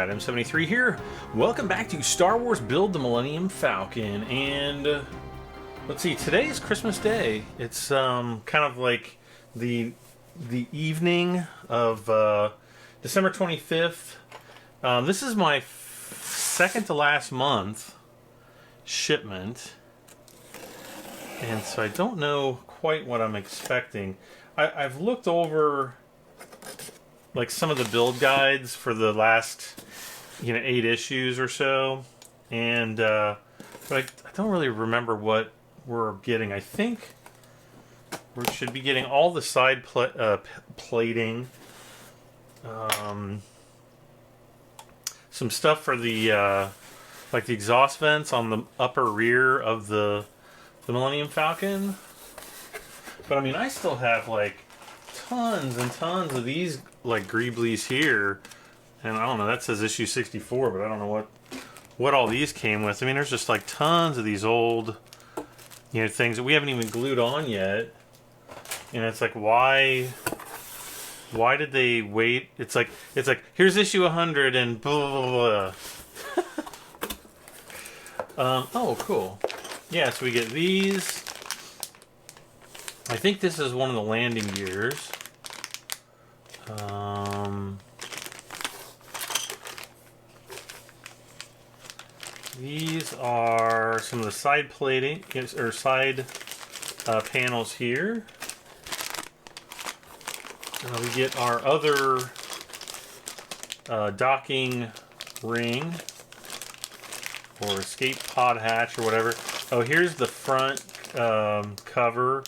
M73 here. Welcome back to Star Wars Build the Millennium Falcon. And let's see, today is Christmas Day. It's kind of like the evening of December 25th. This is my second to last month shipment. And so I don't know quite what I'm expecting. I've looked over like some of the build guides for the last 8 issues or so, and but I don't really remember what we're getting. I think we should be getting all the side plating, some stuff for the like the exhaust vents on the upper rear of the Millennium Falcon. But I mean, I still have like tons and tons of these like greeblies here, and I don't know, that says issue 64, but I don't know what all these came with. I mean, there's just like tons of these old things that we haven't even glued on yet, and it's like, why did they wait? It's like here's issue 100 and blah blah blah. Oh, cool. Yeah, so we get these. I think this is one of the landing gears. These are some of the side plating or side panels here. We get our other docking ring or escape pod hatch or whatever. Oh, here's the front cover,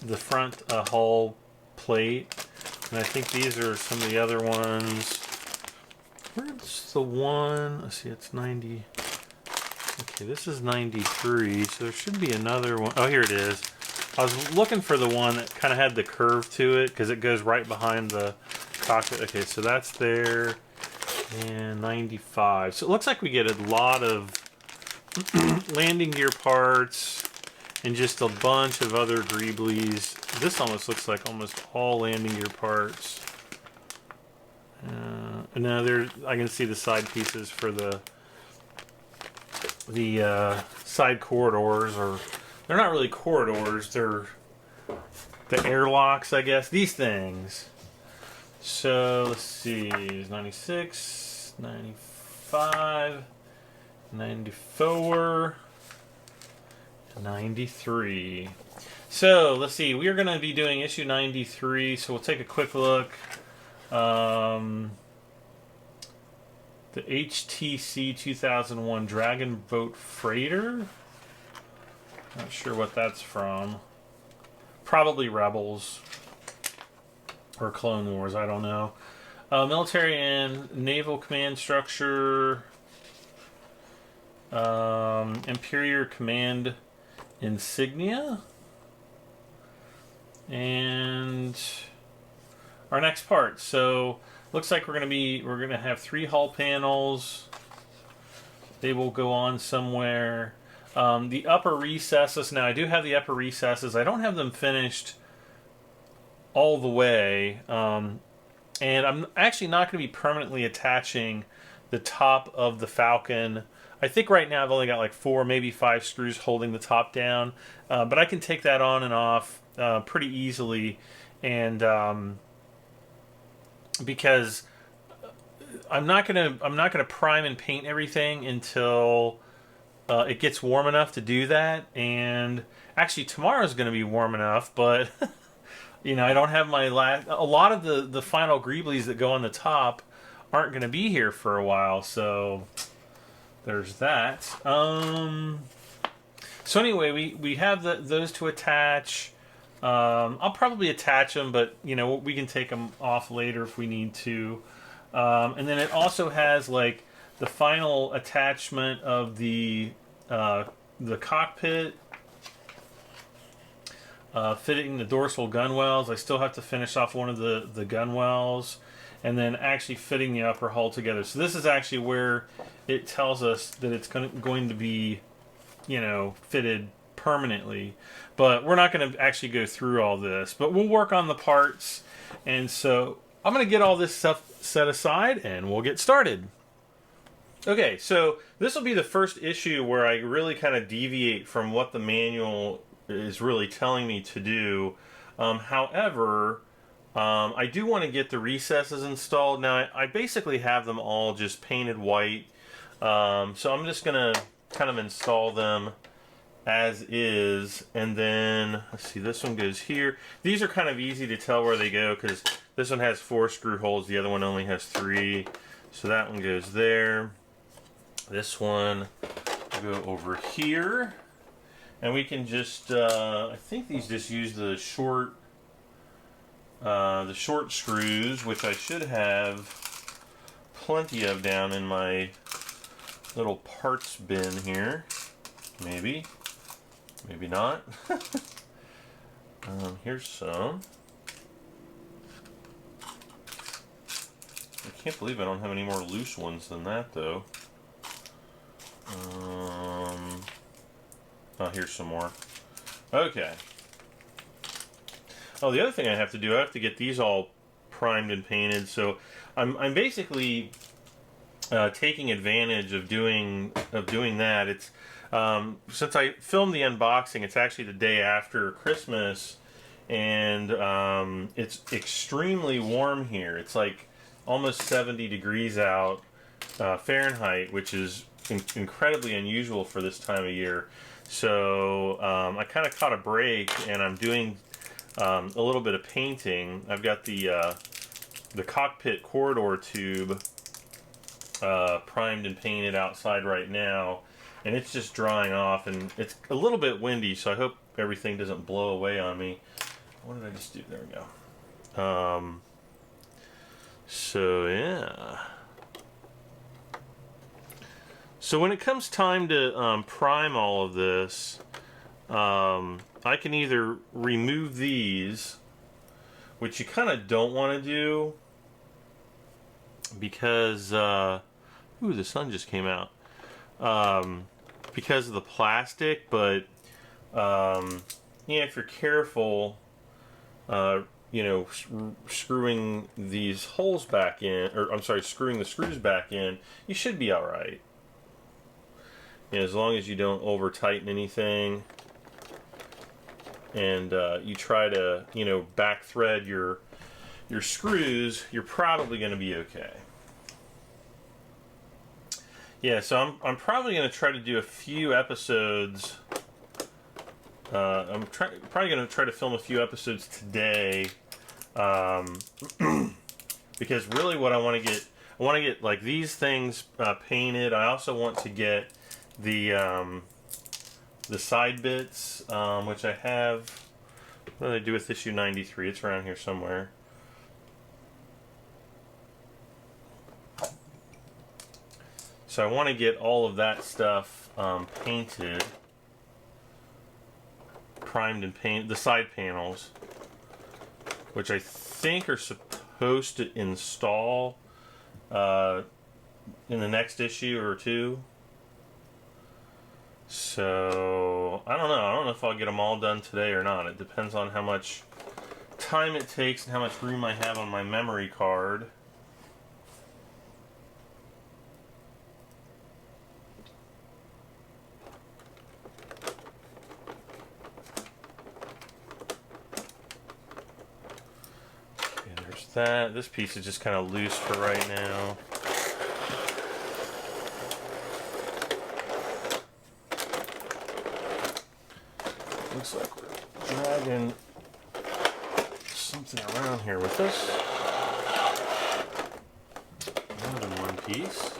the front hull plate, and I think these are some of the other ones. Where's the one? Let's see, it's 90. Okay, this is 93, so there should be another one. Oh, here it is. I was looking for the one that kind of had the curve to it because it goes right behind the cockpit. Okay, so that's there, and 95. So it looks like we get a lot of landing gear parts and just a bunch of other greeblies. This almost looks like almost all landing gear parts. No, there I can see the side pieces for the side corridors, or they're not really corridors, they're the airlocks, I guess. These things. So let's see, it's 96, 95, 94, 93. So let's see, we are going to be doing issue 93, so we'll take a quick look. The HTC 2001 Dragon Boat Freighter. Not sure what that's from. Probably Rebels or Clone Wars, I don't know. Military and Naval Command Structure. Imperial Command Insignia. And our next part. So looks like we're gonna have 3 hull panels. They will go on somewhere. The upper recesses. Now I do have the upper recesses. I don't have them finished all the way, and I'm actually not going to be permanently attaching the top of the Falcon. I think right now I've only got like 4, maybe 5 screws holding the top down, but I can take that on and off pretty easily, and because I'm not gonna prime and paint everything until it gets warm enough to do that. And actually tomorrow's gonna be warm enough, but I don't have my a lot of the final greeblies that go on the top aren't gonna be here for a while, so there's that. So anyway, we have those to attach. I'll probably attach them, but we can take them off later if we need to. And then it also has like the final attachment of the cockpit, fitting the dorsal gunwales. I still have to finish off one of the gunwales, and then actually fitting the upper hull together. So this is actually where it tells us that it's going to be, fitted permanently. But we're not going to actually go through all this, but we'll work on the parts. And so I'm going to get all this stuff set aside and we'll get started. Okay, so this will be the first issue where I really kind of deviate from what the manual is really telling me to do. However, I do want to get the recesses installed. Now, I basically have them all just painted white. So I'm just going to kind of install them as is. And then, let's see, this one goes here. These are kind of easy to tell where they go because this one has 4 screw holes. The other one only has 3. So that one goes there. This one will go over here. And we can just, I think these just use the short screws, which I should have plenty of down in my little parts bin here. Maybe not. Here's some. I can't believe I don't have any more loose ones than that, though. Oh, here's some more. Okay. Oh, the other thing I have to do, I have to get these all primed and painted. So I'm basically taking advantage of doing that. It's since I filmed the unboxing, it's actually the day after Christmas, and it's extremely warm here. It's like almost 70 degrees out Fahrenheit, which is incredibly unusual for this time of year. So I kind of caught a break, and I'm doing a little bit of painting. I've got the cockpit corridor tube primed and painted outside right now, and it's just drying off, and it's a little bit windy, so I hope everything doesn't blow away on me. What did I just do? There we go. So yeah. So when it comes time to prime all of this, I can either remove these, which you kind of don't want to do because, ooh, the sun just came out, because of the plastic, but yeah, if you're careful, you know, screwing these holes back in, or I'm sorry, screwing the screws back in, you should be all right. You know, as long as you don't over tighten anything, and you try to, you know, back thread your screws, you're probably going to be okay. Yeah, so I'm probably going to try to do a few episodes. I'm probably going to try to film a few episodes today, because really what I want to get like these things painted. I also want to get the side bits, which I have. What did I do with issue 93? It's around here somewhere. So I want to get all of that stuff painted, primed and painted, the side panels, which I think are supposed to install in the next issue or two. So I don't know. I don't know if I'll get them all done today or not. It depends on how much time it takes and how much room I have on my memory card. Okay, there's that. This piece is just kind of loose for right now. Looks like we're dragging something around here with us. More than one piece.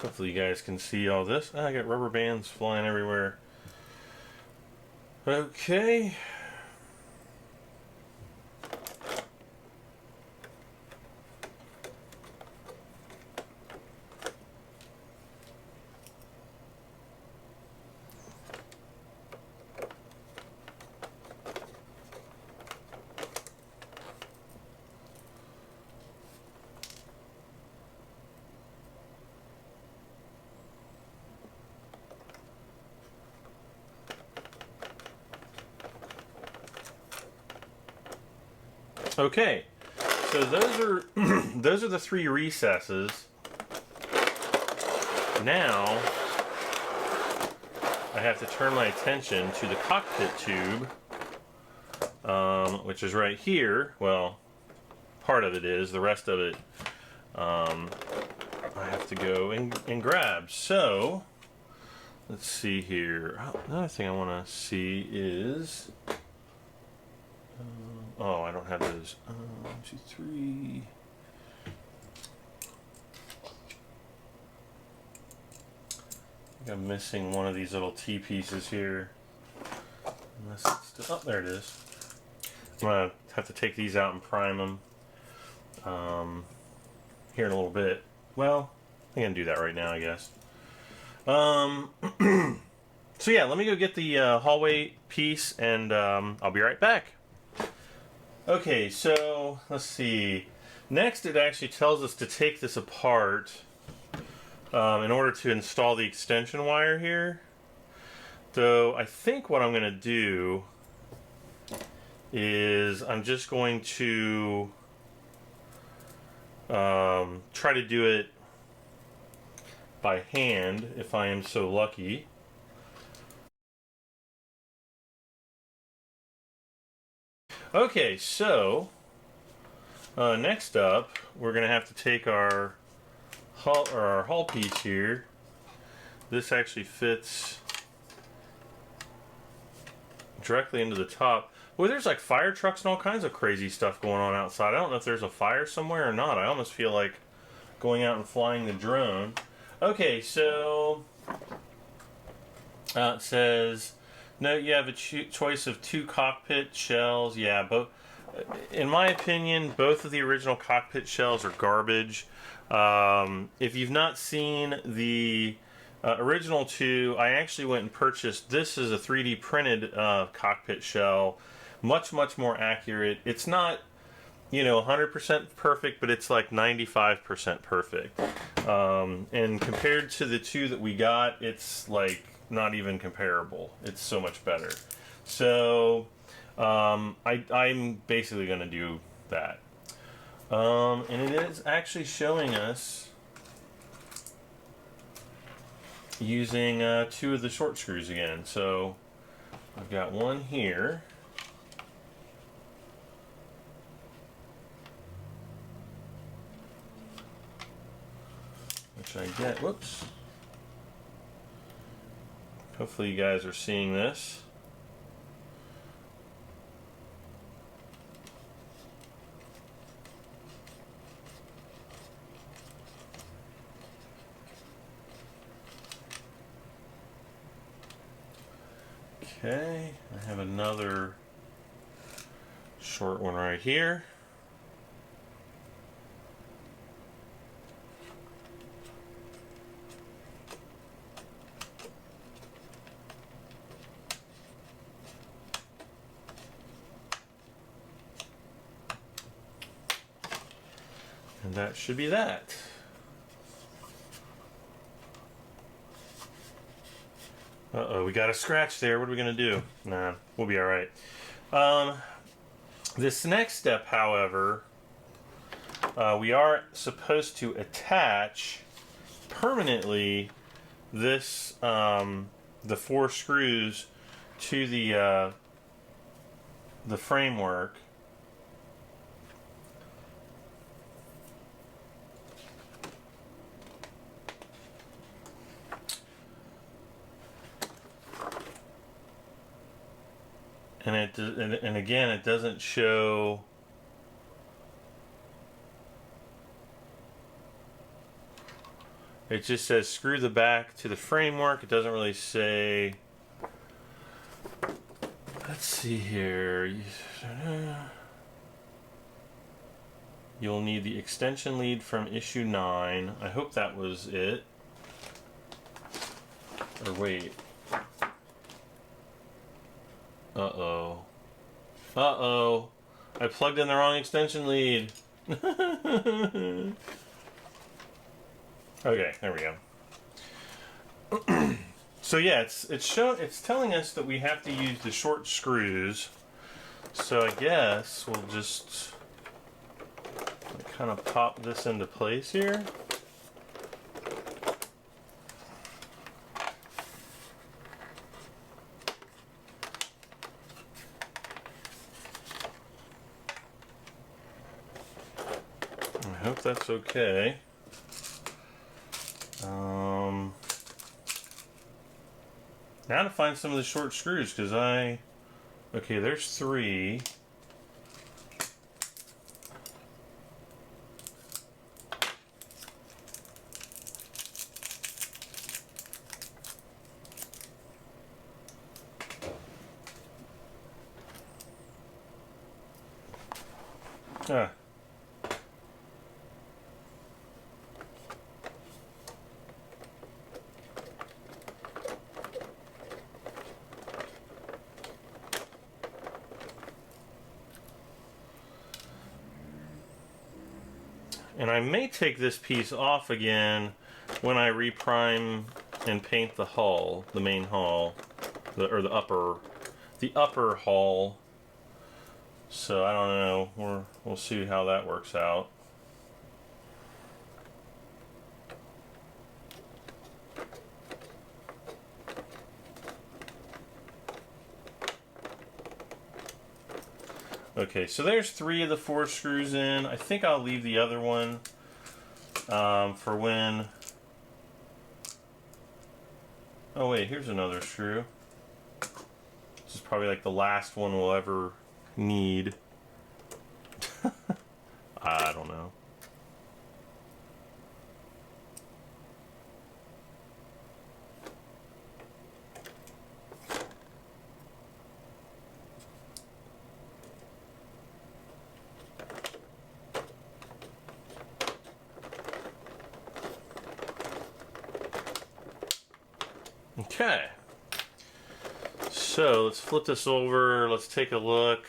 Hopefully you guys can see all this. I got rubber bands flying everywhere. Okay. Okay, so those are those are the 3 recesses. Now I have to turn my attention to the cockpit tube, which is right here. Well, part of it is. The rest of it I have to go and grab. So let's see here. Oh, another thing I want to see is... oh, I don't have those. 1, 2, 3... I think I'm missing one of these little T-pieces here. Unless it's still... oh, there it is. I'm going to have to take these out and prime them here in a little bit. Well, I can do that right now, I guess. So yeah, let me go get the hallway piece, and I'll be right back. Okay, so let's see. Next, it actually tells us to take this apart in order to install the extension wire here. So I think what I'm going to do is I'm just going to try to do it by hand if I am so lucky. Okay, so next up we're going to have to take our hull piece here. This actually fits directly into the top. Well, there's like fire trucks and all kinds of crazy stuff going on outside. I don't know if there's a fire somewhere or not. I almost feel like going out and flying the drone. Okay, so it says, note you have a choice of 2 cockpit shells. Yeah, but in my opinion, both of the original cockpit shells are garbage. If you've not seen the original 2, I actually went and purchased, this is a 3D printed cockpit shell. Much more accurate. It's not, you know, 100% perfect, but it's like 95% perfect. And compared to the 2 that we got, it's like not even comparable. It's so much better. So I'm basically going to do that. And it is actually showing us using 2 of the short screws again. So I've got one here. Which I get, whoops. Hopefully you guys are seeing this. Okay, I have another short one right here. And that should be that. Uh-oh, we got a scratch there. What are we going to do? Nah, we'll be all right. This next step, however, we are supposed to attach permanently this, the 4 screws to the framework. And again, it doesn't show. It just says screw the back to the framework. It doesn't really say. Let's see here. You'll need the extension lead from issue 9. I hope that was it. Or wait. Uh-oh. Uh-oh. I plugged in the wrong extension lead. Okay, there we go. So yeah, it's telling us that we have to use the short screws. So I guess we'll just kind of pop this into place here. I hope that's okay. Now to find some of the short screws, because okay, there's 3. Ah. And I may take this piece off again when I reprime and paint the hull, the main hull, or the upper hull. So I don't know. We'll see how that works out. Okay, so there's 3 of the 4 screws in. I think I'll leave the other one for when... Oh wait, here's another screw. This is probably like the last one we'll ever need. I don't know. Okay, so let's flip this over, let's take a look,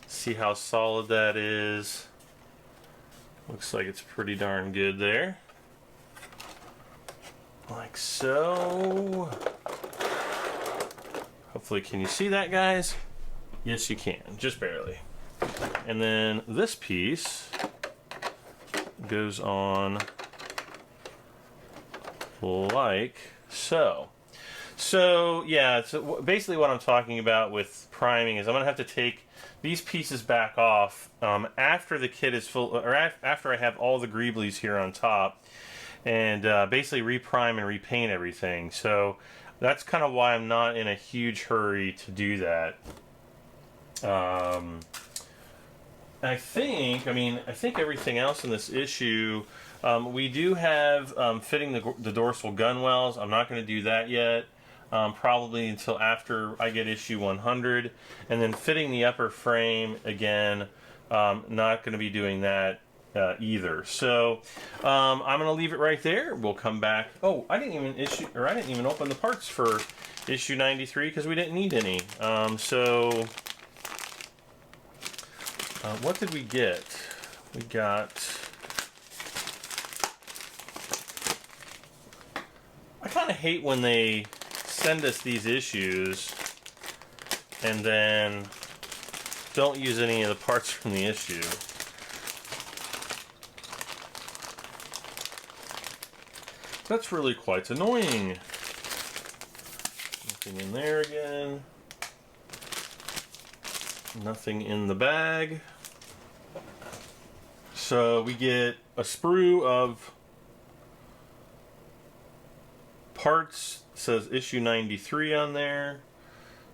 see how solid that is. Looks like it's pretty darn good there. Like so. Hopefully, can you see that, guys? Yes, you can, just barely. And then this piece goes on like so. So yeah, so basically what I'm talking about with priming is I'm gonna have to take these pieces back off after the kit is full, or after I have all the greeblies here on top, and basically reprime and repaint everything. So that's kind of why I'm not in a huge hurry to do that. I think everything else in this issue, we do have fitting the dorsal gunwales. I'm not going to do that yet, probably until after I get issue 100. And then fitting the upper frame, again, not going to be doing that either. So I'm going to leave it right there. We'll come back. Oh, I didn't even open the parts for issue 93 because we didn't need any. What did we get? We got... I kind of hate when they send us these issues and then don't use any of the parts from the issue. That's really quite annoying. Nothing in there again. Nothing in the bag. So we get a sprue of parts, says issue 93 on there.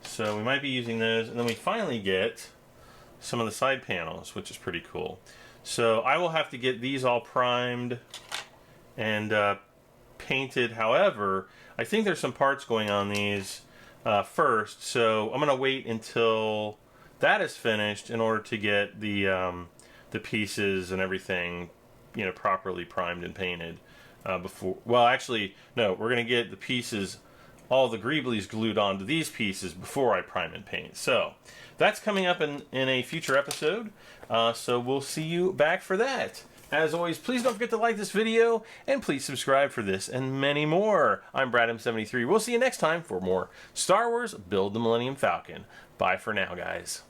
So we might be using those. And then we finally get some of the side panels, which is pretty cool. So I will have to get these all primed and painted. However, I think there's some parts going on these first. So I'm going to wait until that is finished in order to get the pieces and everything, you know, properly primed and painted before. Well, actually, no, we're gonna get the pieces, all the greeblies glued onto these pieces before I prime and paint. So that's coming up in a future episode. So we'll see you back for that. As always, please don't forget to like this video and please subscribe for this and many more. I'm BradM73. We'll see you next time for more Star Wars Build the Millennium Falcon. Bye for now, guys.